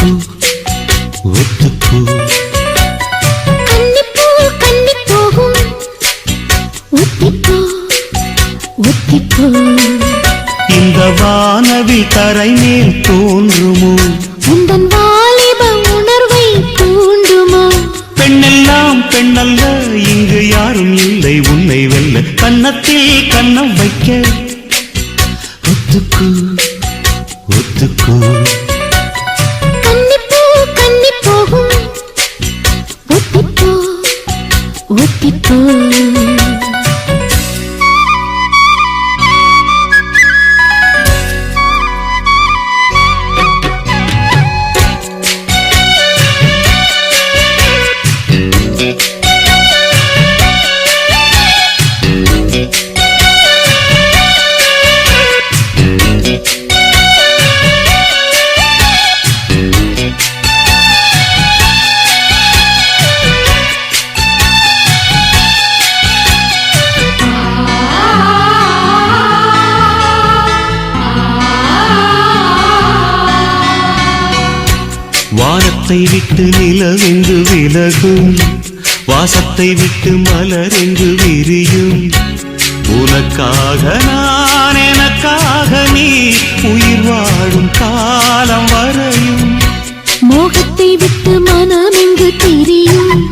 ஒத்துக்கோ ஒத்துக்கோ கன்னிப்பூ கன்னி போகும் ஒத்திப்போ ஒத்திப்போ இந்த வானவில் தரை மேல் தோன்றுமோ உந்தன் வாலிப உணர்வை தூண்டுமோ பெண்ணெல்லாம் பெண்ணல்ல இங்கு யாரும் இல்லை உன்னை வெல்ல கன்னத்தில் கன்னம் வைக்க ஒத்துக்கோ ஒத்துக்கோ கன்னிப்பூ கன்னி போகும் ஒத்திப்போ ஒத்திப்போ வானத்தை விட்டு நிலவென்று விலகும் வாசத்தை விட்டு மலரென்று விரியும் உனக்காக நான் எனக்காக நீ உயிர் வாழும் காலம் வரையும் மோகத்தை விட்டு மனம் எங்கு திரியும்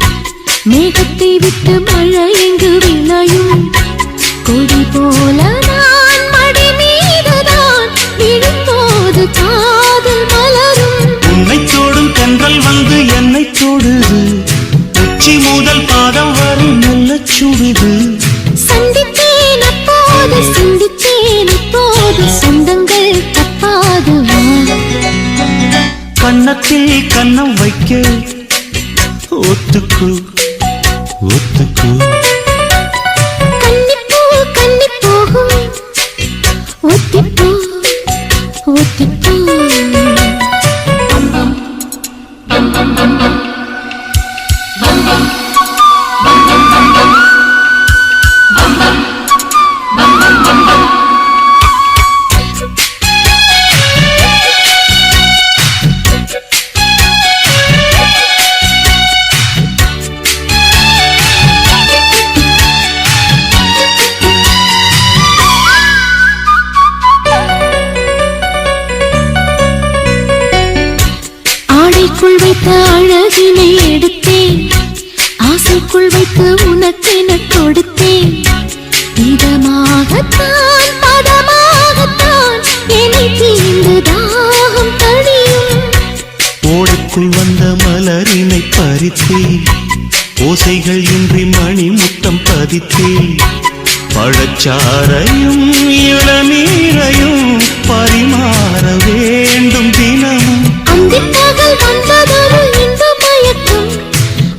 மேகத்தை விட்டு மழை எங்கு விளையும் கொடி போல நான் மடி மீதுதான் விழும்போது காதல் மலரும் உன்னை தோடும் தென்றல் வந்து என்னை தொடுது உச்சி முதல் பாதம் வரை நல்ல சுடுது சந்தித்தேன் அப்போது சிந்தித்தேன் இப்போது சொந்தங்கள் தப்பாது கன்னத்தில் கன்னம் வைக்க ஒத்துக்கோ ஒத்துக்கோ கன்னிப்பூ கன்னி போகும் ஒத்திப்போ ஒத்திப்போ ஆடைக்குள் வைத்த அழகினை எடுத்தேன் ஆசைக்குள் வைத்து உனக்கென கொடுத்தேன் இதமாகத்தான் பதமாகத்தான் என்னை தீர்ந்து தாகம் தடியும் ஓடைக்குள் வந்த மலரினை பறித்தே ஓசைகள் இன்றி மணி முத்தம் பதித்தே பழச்சாரையும் இளநீரையும் பரிமாற வேண்டும் தினமும் அந்திப்பகல் வந்ததொரு இன்ப மயக்கம்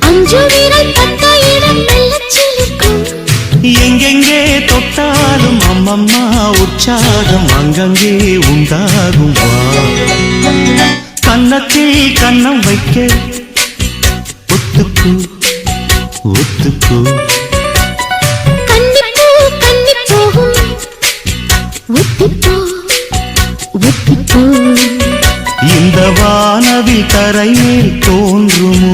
அஞ்சு விரல் பட்ட இடம் மெல்லச் சிலிர்க்கும் எங்கெங்கே தொட்டாலும் அம்மம்மா உற்சாகம் அங்கங்கே உண்டாகும் வா கன்னத்தில் கன்னம் வைக்க ஒத்துக்கோ ஒத்துக்கோ கன்னிப்பூ கன்னி போகும் ஒத்திப்போ ஒத்திப்போ இந்த வானவில் தரை மேல் தோன்றுமோ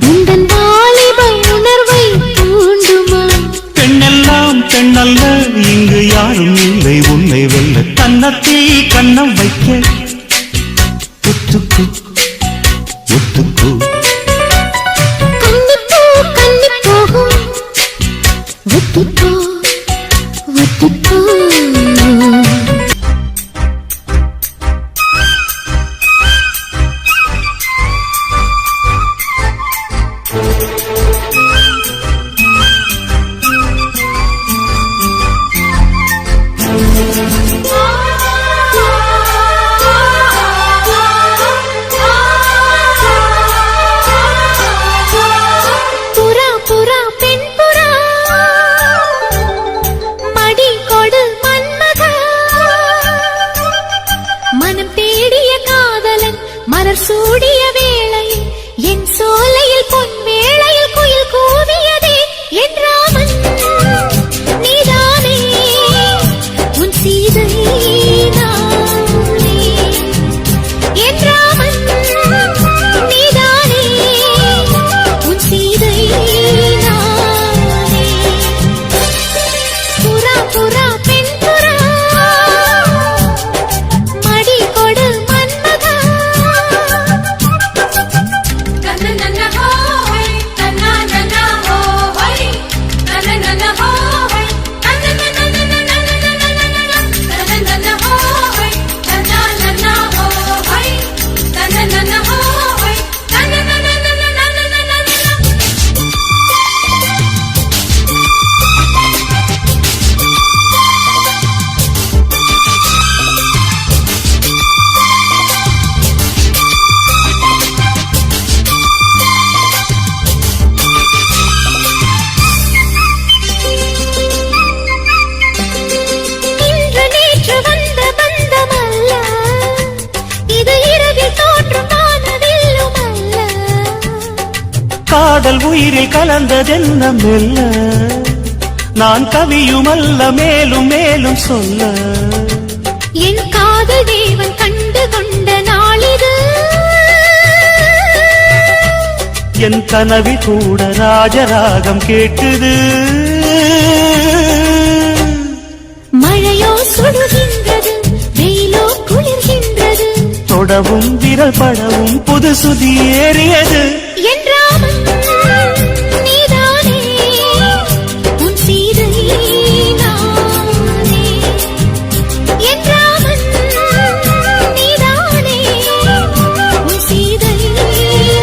உந்தன் வாலிப உணர்வை தூண்டுமா பெண்ணெல்லாம் பெண்ணல்ல இங்கு யாரும் இல்லை உன்னை வெல்ல கன்னத்தில் கன்னம் வைக்க ஒத்துக்கோ ஒத்துக்கோ கன்னிப்பூ கன்னி போகும் ஒத்திப்போ ஒத்திப்போ புறா புறா பெண் புறா மடி கொடு மன்மதா மனம் தேடிய காதலன் மலர் சூடிய வேளையில் என் சோலையில் பொன் வேளையில் குயில் கூவியதே என் ராமன் நீதானே உன் சீதை நானே என் ராமன் காதல் உயிரில் கலந்ததென்ன மெல்ல நான் கவியுமல்ல மேலும் மேலும் சொல்ல என் காதல் தேவன் கண்டு கொண்ட நாளிது என் கனவில் கூட ராஜராகம் கேட்டுது மழையோ சுடுகின்றது வெயிலோ குளிர்கின்றது தொடவும் விரல் படவும் புது சுதி ஏறியது என் ராமன் நீதானே உன் சீதை நானே என் ராமன் நீதானே உன் சீதை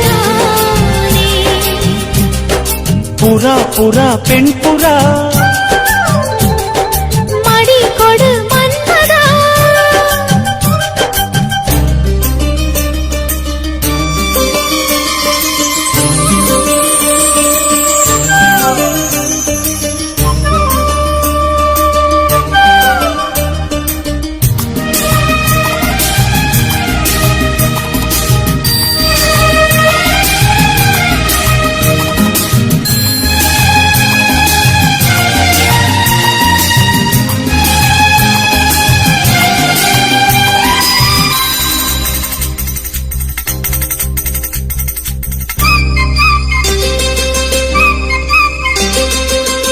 நானே புறா புறா பெண் புறா மடி கொடு மன்மதா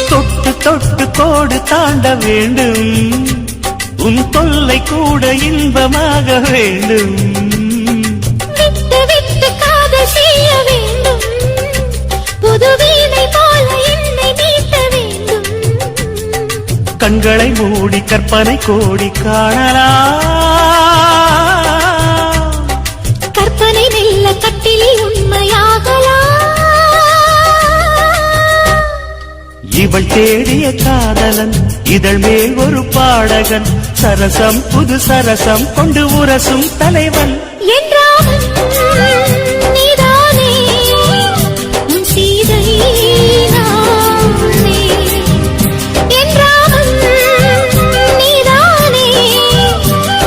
தொட்டு தொட்டு கோடு தாண்ட வேண்டும் உன் தொல்லை கூட இன்பமாக வேண்டும் விட்டு விட்டு காதல் செய்ய வேண்டும் புது வீணை போல என்னை மீட்ட வேண்டும் கண்களை மூடி கற்பனை கோடி காணலாம் கற்பனை மெல்ல கட்டிலில் உண்மையாகலாம் இவள் தேடிய காதலன் இதழ் மேல் ஒரு பாடகன் சரசம் புது சரசம் கொண்டு உரசும் தலைவன் என் ராமன் நீதானே உன் சீதை நானே என் ராமன் நீதானே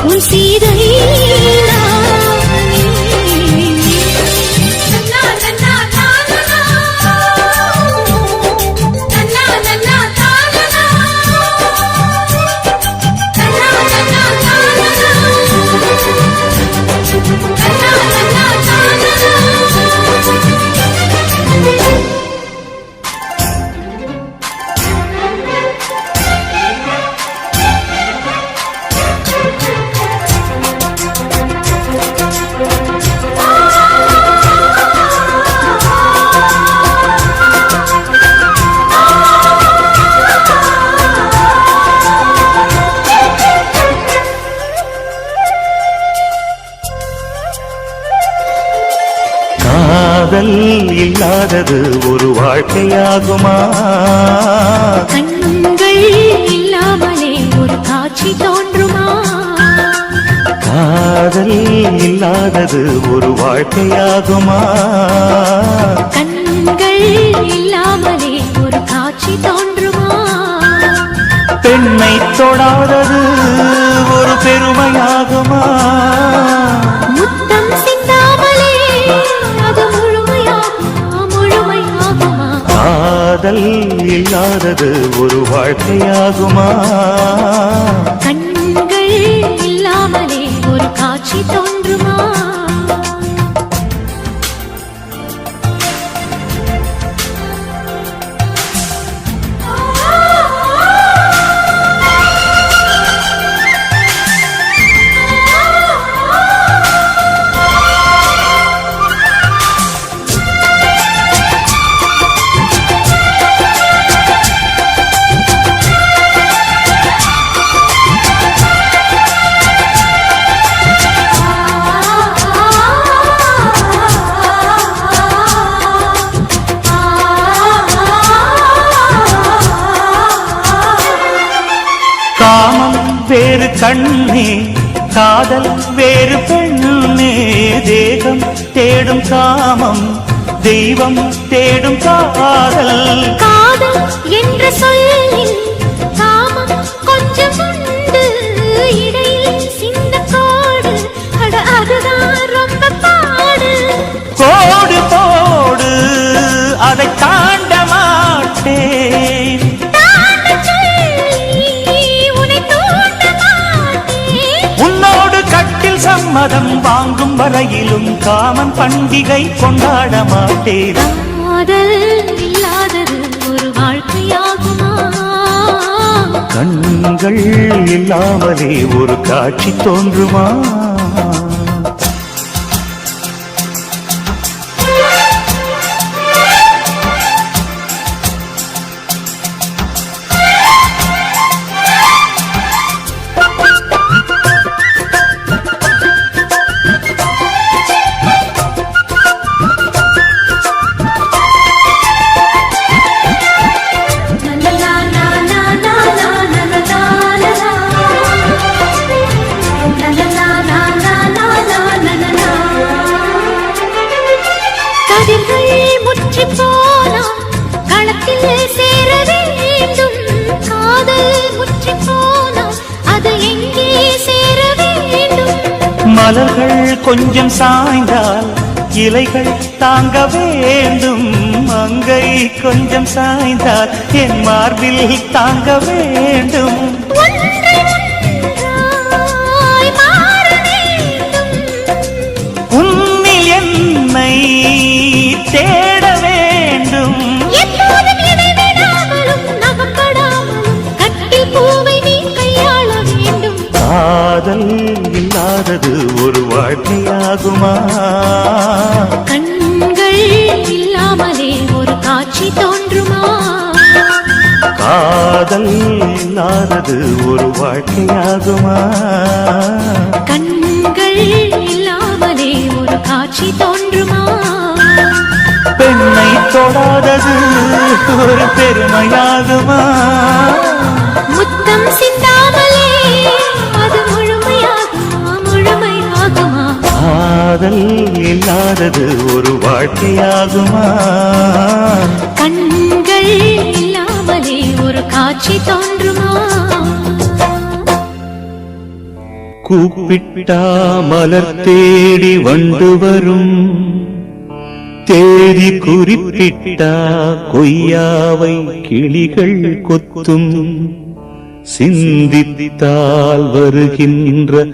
உன் சீதை காதல் இல்லாதது ஒரு வாழ்க்கையாகுமா கண்கள் இல்லாமலே ஒரு காட்சி தோன்றுமா காதல் இல்லாதது ஒரு வாழ்க்கையாகுமா கண்கள் இல்லாமலே ஒரு காட்சி தோன்றுமா பெண்ணை தொடாதது ஒரு பெருமையாகுமா முத்தம் சிந்தாமலே அது முழுமையாகுமா முழுமையாகுமா காதல் இல்லாதது ஒரு வாழ்க்கையாகுமா கண்கள் இல்லாமலே ஒரு காட்சி தோன்றுமா காமம் வேறு கண்ணே காதல் வேறு பெண்ணே தேகம் தேடும் காமம் தெய்வம் தேடும் காதல் காதல் என்ற சொல்லில் காமம் கொஞ்சம் உண்டு இடையில் சின்ன கோடு அட அதுதான் ரொம்ப பாடு கோடு போடு அத மௌனம் வரையிலும் காமன் பண்டிகை கொண்டாட மாட்டேன். காதல் இல்லாதது ஒரு வாழ்க்கையாகுமா? கண்கள் இல்லாமலே ஒரு காட்சி தோன்றுமா? மலர்கள் கொஞ்சம் சாய்ந்தால் இலைகள் தாங்க வேண்டும். மங்கை கொஞ்சம் சாய்ந்தால் என் மார்பில் தாங்க வேண்டும். உன்னில் என்னை தேட வேண்டும். காதல் இல்லாதது ஒரு வாழ்க்கையாகுமா? கண்கள் இல்லாமலே ஒரு காட்சி தோன்றுமா? காதல் இல்லாதது ஒரு வாழ்க்கையாகுமா? கண்கள் இல்லாமலே ஒரு காட்சி தோன்றுமா? பெண்ணை தொடாதது ஒரு பெருமையாகுமா? முத்தம் சிந்தாமலே அது முழுமையாகுமா? முழுமையாகுமா? காதல் இல்லாதது ஒரு வாழ்க்கையாகுமா? கண்கள் இல்லாமலே ஒரு காட்சி தோன்றுமா? கூப்பிட்டா மலர் தேடி வண்டு வரும். தேதி குறிப்பிட்டா கொய்யாவை கிளிகள் கொத்தும். சிந்தித்தால் வருகின்ற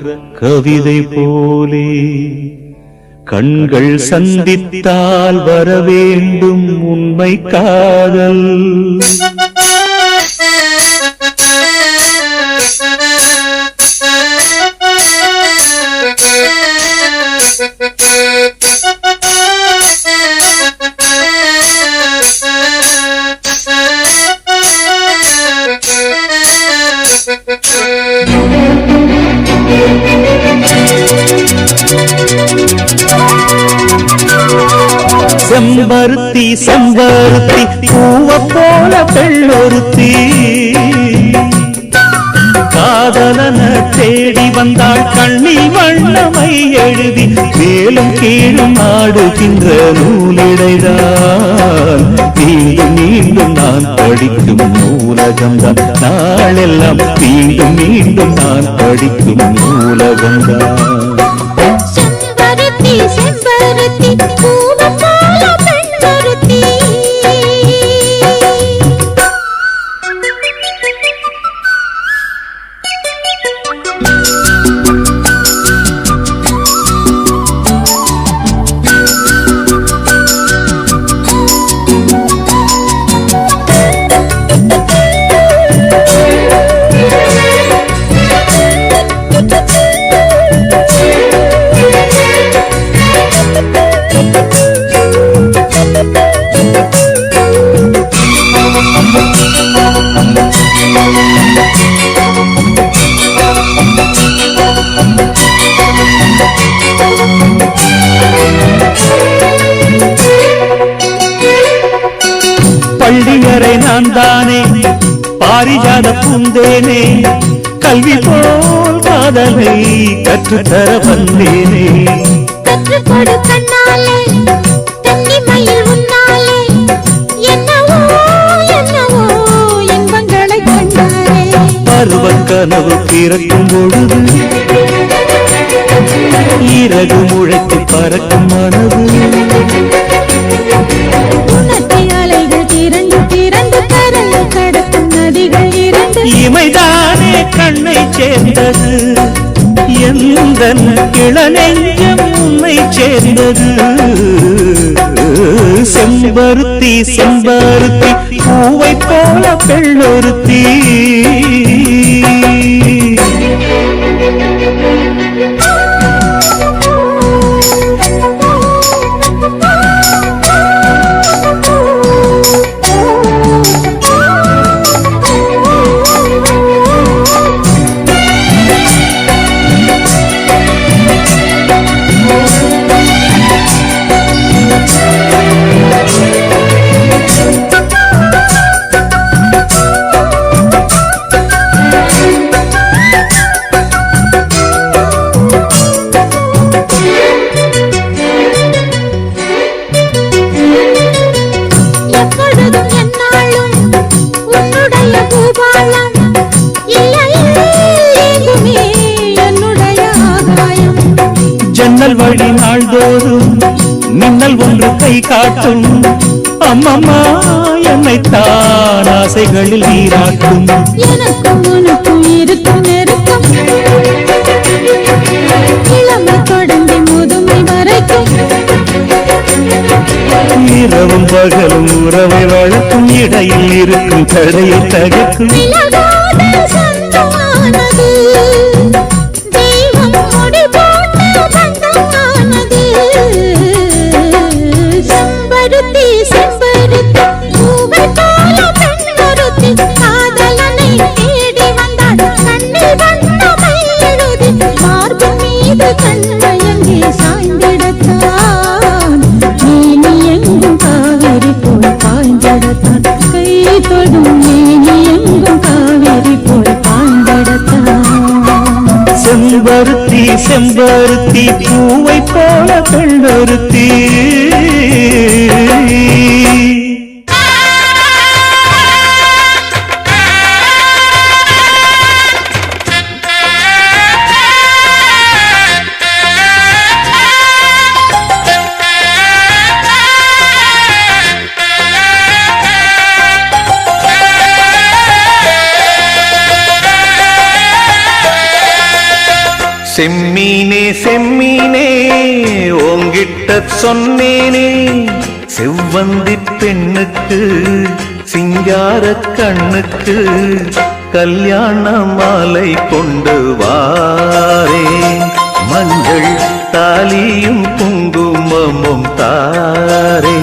கவிதை போலே கண்கள் சந்தித்தால் வரவேண்டும் உண்மை காதல். செம்பருத்தி செம்பருத்தி பூவ போல பெண்ணொருத்தி காதலன தேடி வந்தாள். கண்ணில் வண்ணமை எழுதி மேலும் கீழும் ஆடுகின்ற நூலிடைதான். மீண்டும் மீண்டும் நான் படிக்கும் நூலகம்தான். நாளெல்லாம் மீண்டும் மீண்டும் நான் படிக்கும் நூலகம்தான். செம்பருத்தி செம்பருத்தி பூவ போல பெண்ணொருத்தி. பள்ளியறை நான் தானே பாரிஜாத பூந்தேனே. கல்வி போல் காதலை கற்றுத்தர வந்தேனே. கற்றுக்கொடு கண்ணாலே தன்னிமையில் உன்னாலே என்னவோ என்னவோ இன்பங்களை கண்டாரே. பருவக் கனவு பிறக்கும் பொழுது இறகு முளைத்து பறக்கும் மனது. அலைகள் திரண்டு திரண்டு கரையை கடக்கும் நதிகள் இரண்டு. இமைதானே கண்ணை சேர்ந்தது எந்த இளநெஞ்சம் சேர்ந்தது செம்பருத்தி செம்பருத்தி பூவை போல பெண்ணொருத்தி ஜன்னல் வழி நாள்தோறும் மின்னல் ஒன்று கை காட்டும் அம்மம்மா என்னைத்தான் ஆசைகளில் நீராட்டும் எனக்கும் உனக்கும் இருக்கும் நெருக்கம் இளமை தொடங்கி முதுமை வரைக்கும் இரவும் பகலும் உறவை வளர்க்கும் இடையில் இருக்கும் தடையை தகர்க்கும் கண்மயங்கி சாய்ந்திடத்தான் நீ எங்கும் காவேரி போல் பாய்ந்திடத்தான் கை தொடும் நீ எங்கும் காவேரி போல் பாய்ந்திடத்தான் செம்பருத்தி செம்பருத்தி பூவை போல பெண்ணொருத்தி செம்மீனே செம்மீனே ஓங்கிட்ட சொன்னேனே செவ்வந்தி பெண்ணுக்கு சிங்கார கண்ணுக்கு கல்யாண மாலை கொண்டு வாரே மஞ்சள் தாலியும் குங்குமமும் தாரே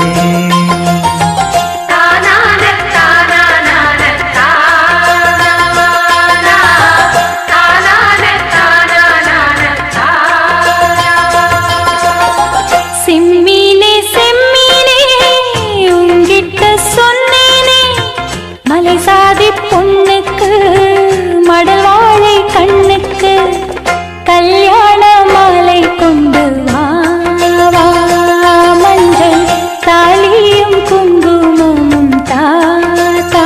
சாதி பொண்ணுக்கு மடல் வாழை கண்ணுக்கு கல்யாண மாலை கொண்டு வா மஞ்சள் தாலியும் குங்குமமும் தாத்தா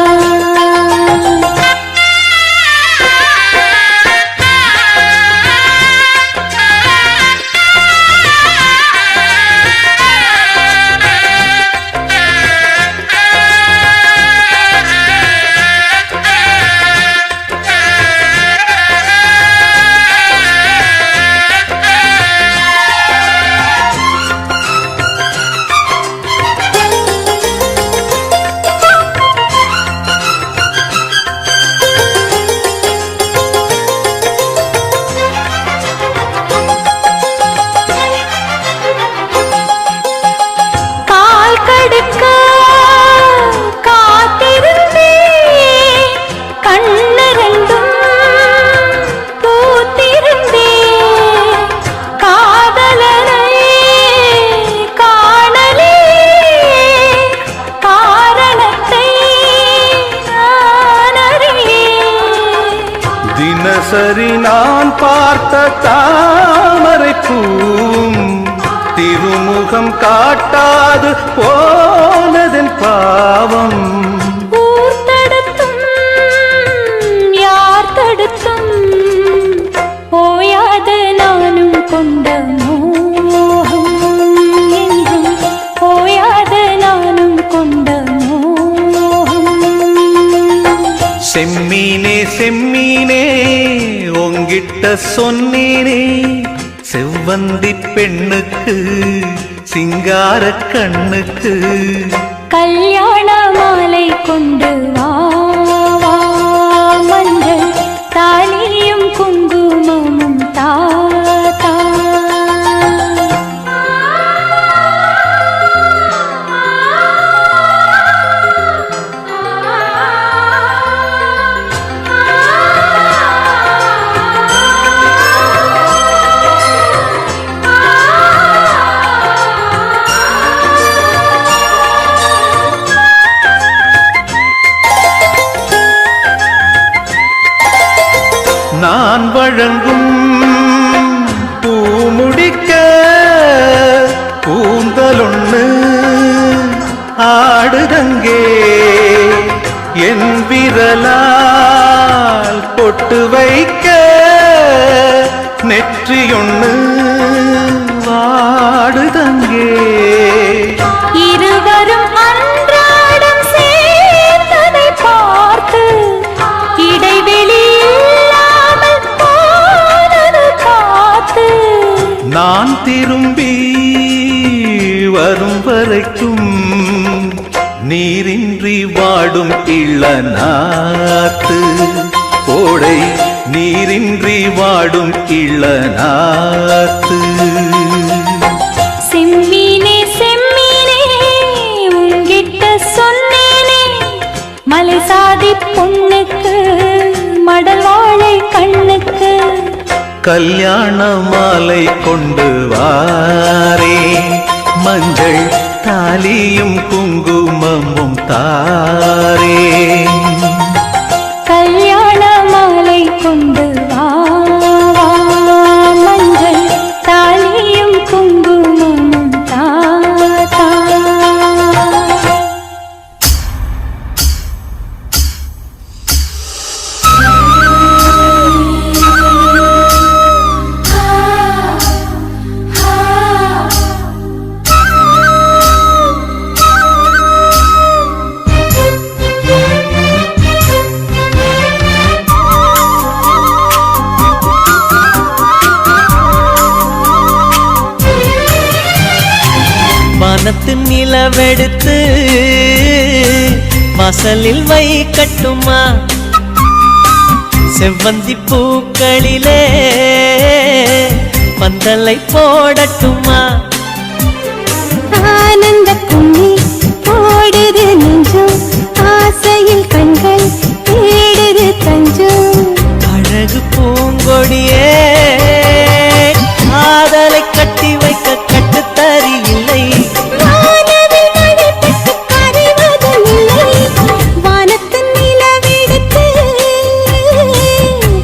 தினசரி நான் பார்த்த தாமரை பூம் திருமுகம் காட்டாது போனதன் பாவம் யார் தடுத்தும் போயாது நானும் கொண்ட மோகம் என்றும் போயாது நானும் கொண்ட மோகம் செம்மீனே செம்மீனே உங்கிட்ட சொன்னேனே செவ்வ செவ்வந்தி பெண்ணுக்கு சிங்கார கண்ணுக்கு கல்யாண மாலை கொண்டு வா வா, மஞ்சள் தாலியும் குங்குமமும் தா தா. நான் வழங்கும் பூமுடிக்க கூந்தலொண்ணு ஆடுதங்கே என் விரலால் பொட்டு வைக்க நெற்றியொண்ணு வாடுதங்கே. இருவரும் அன்றாடம் சேர்ந்ததை பார்த்து இடைவெளி இல்லாமல் போனது காத்து. நான் திரும்பி வரும் வரைக்கும் நீரின்றி வாடும் இளநாத்து, கோடை நீரின்றி வாடும் இளநாத்து. செம்மீனே செம்மீனே உன்கிட்ட சொன்னேனே, மலை சாதி பொண்ணுக்கு மடல் வாழை கண்ணுக்கு கல்யாண மாலை கொண்டு வாரே, மஞ்சள் தாலியும் குங்குமமும் தாரே. கல்யாண மாலை கொண்டு வா வா, மஞ்சள் தாலியும் குங்குமமும் தா தா. வானத்து நிலவெடுத்து வாசலில் வைக்கட்டுமா, செவ்வந்தி பூக்களிலே பந்தலை போடட்டுமா. ஆனந்த கும்மி போடுது நெஞ்சம், ஆசையில் கண்கள் தேடுது தஞ்சம். அழகு பூங்கொடியே காதலை கட்டி வைக்க கட்டுத்தறி இல்லை. வானவில் மழைப்பட்டு கரைவதும் இல்லை, வானத்தின் நிலவெடுத்து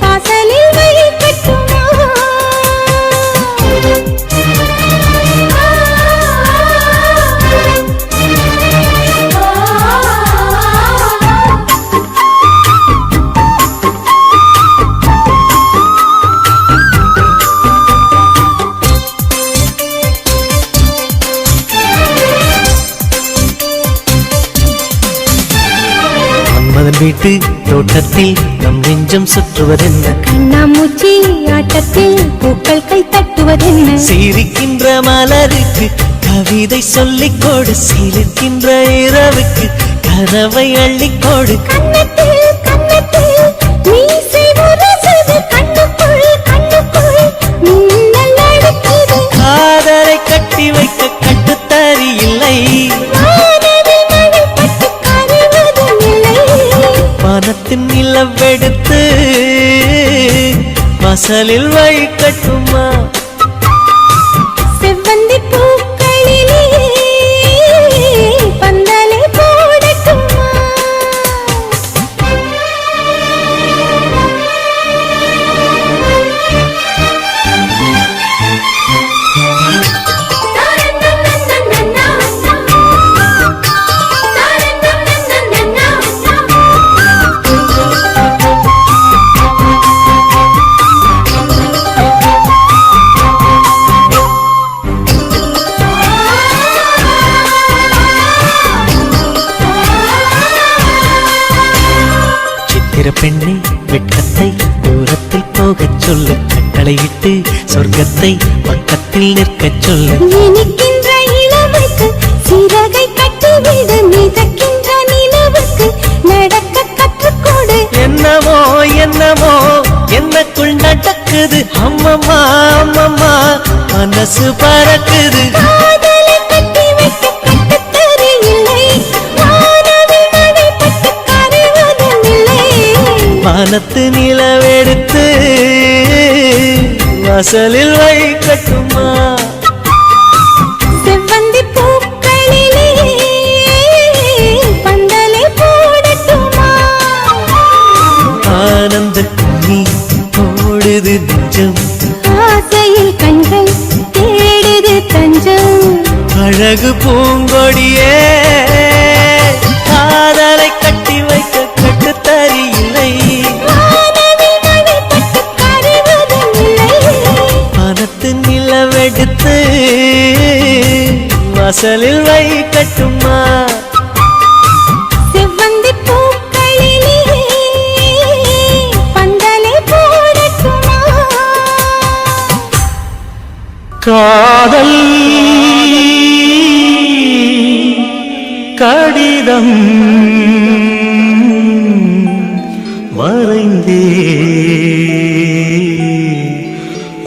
வாசலில் வைக்கட்டுமா. மன்மதன் வீட்டு தோட்டத்தில் நம் நெஞ்சம் சுற்றுவதென்ன, கண்ணாமூச்சி ஆட்டத்தில் பூக்கள் கை தட்டுவதென்ன. சிரிக்கின்ற மலருக்கு கவிதை சொல்லிக் கொடு, சிரிக்கின்ற இரவுக்கு கனவை அள்ளிக்கொடு. கண்ணத்தில் கண்ணத்தில் மீசை உரசுது, கண்ணுக்குள் கண்ணுக்குள் மின்னல் அடிக்குது. காதலை கட்டி வைக்க கட்டுத்தறி இல்லை. வானவில் மழைப்பட்டு கரைவதும் இல்லை, வானத்தின் நிலவெடுத்து வாசலில் வைக்கட்டுமா. செவ்வந்தி பூக்களிலே பந்தலை போடட்டுமா. பெண்ணே வெட்கத்தை தூரத்தில் போகச் சொல்லு, கட்டளையிட்டு சொர்க்கத்தை பக்கத்தில் பக்கத்தில் நிற்க சொல்லு. இனிக்கின்ற இளமைக்கு சிறகை கட்டிவிடு, மிதக்கின்ற நிலவுக்கு நடக்க கற்றுக்கொடு. என்னமோ என்னமோ என்னக்குள் நடக்குது, அம்மம்மா அம்மம்மா மனசு பறக்குது. காதலை கட்டி வைக்க கட்டுத்தறி இல்லை, வானவில் மழைப்பட்டு கரைவதும் இல்லை. வானத்து நிலவெடுத்து வாசலில் வைக்கட்டுமா? செவ்வந்தி பூக்களிலே பந்தலை போடட்டுமா? ஆனந்த நீ ஓடுது நெஞ்சம், ஆசையில் கண்கள் தேடுது தஞ்சம். அழகு பூங்கொடியே காதலை கட்டி வைக்க கட்டுத்தறி இல்லை. வானவில் மழைப்பட்டு கரைவதும் இல்லை. வானத்து நிலவெடுத்து வாசலில் வைக்கட்டுமா? செவ்வந்தி பூக்களிலே பந்தலை போடட்டுமா? காதல் கடிதம் வரைந்தே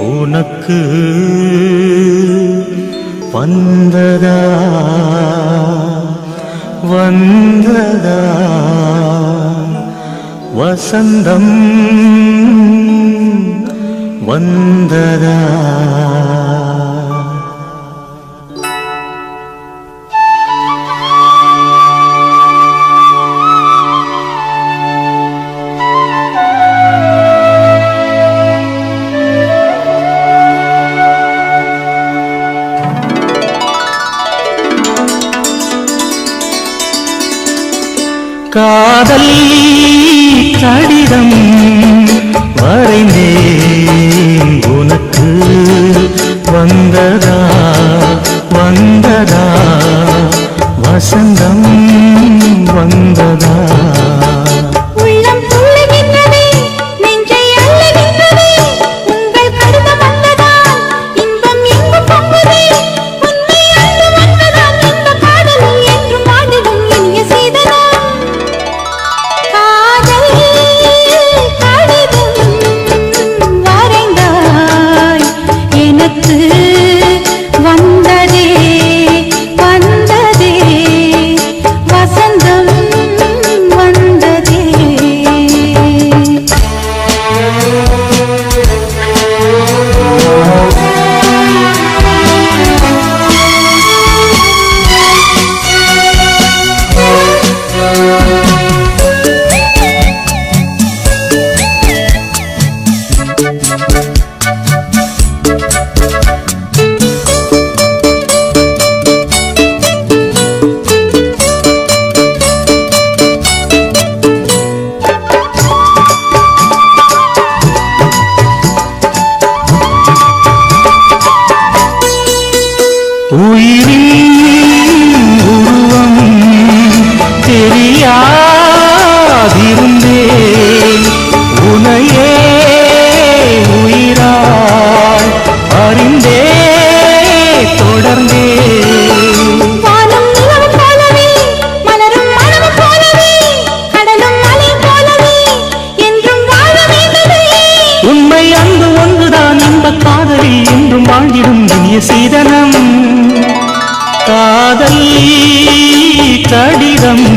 உனக்கு வந்ததா வந்ததா வசந்தம் வந்ததா? காதல் கடிதம் வரைந்தேன் உனக்கு வந்ததா வந்ததா வசந்தம் வந்ததா? உள்ளம் துள்ளுகின்றதே, நெஞ்சை அள்ளுகின்றதே, உங்கள் கடிதம் வந்ததால் இன்பம் எங்கும் பொங்குதே. உன்னை அள்ளு வந்ததால் இந்த பாடலில் என்றும் பாடிடும் இனிய சீதனம். காதல் கடிதம் வரைந்தாய் எனக்கு வந்ததே வந்ததே வசந்தம் வந்ததே. உயிரின் உருவம் தெரியாதிருந்தேன், உனையே உயிராய் அறிந்தே தொடர்ந்தேன். வானம் நிலவு போலவே, மலரும் மனவு போலவே, கடலும் மலை போலவே என்றும் வாழ வேண்டுமே. உண்மை அன்பு ஒன்றுதான், இன்பக் காதலில் என்றும் வாழ்ந்திடும் இனிய சீதனம். காதல் கடிதம்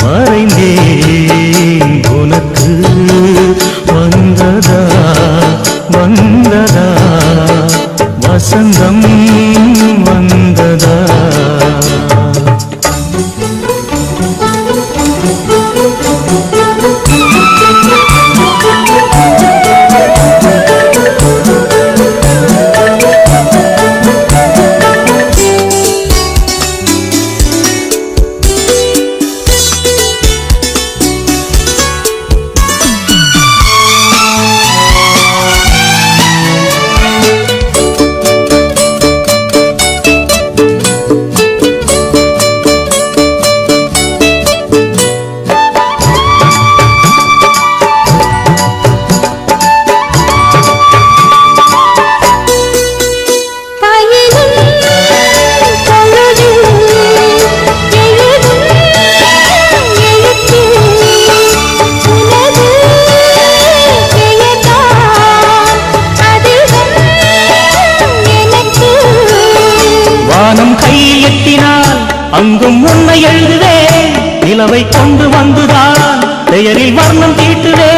வரைந்தேன் உனக்கு வந்ததா வந்ததா வசந்தம் வந்ததா? கை எட்டினால் அங்கும் உன்னை எழுதுவே நிலவை கொண்டு வந்துதான் பெயரில் வர்ணம் தீட்டுவே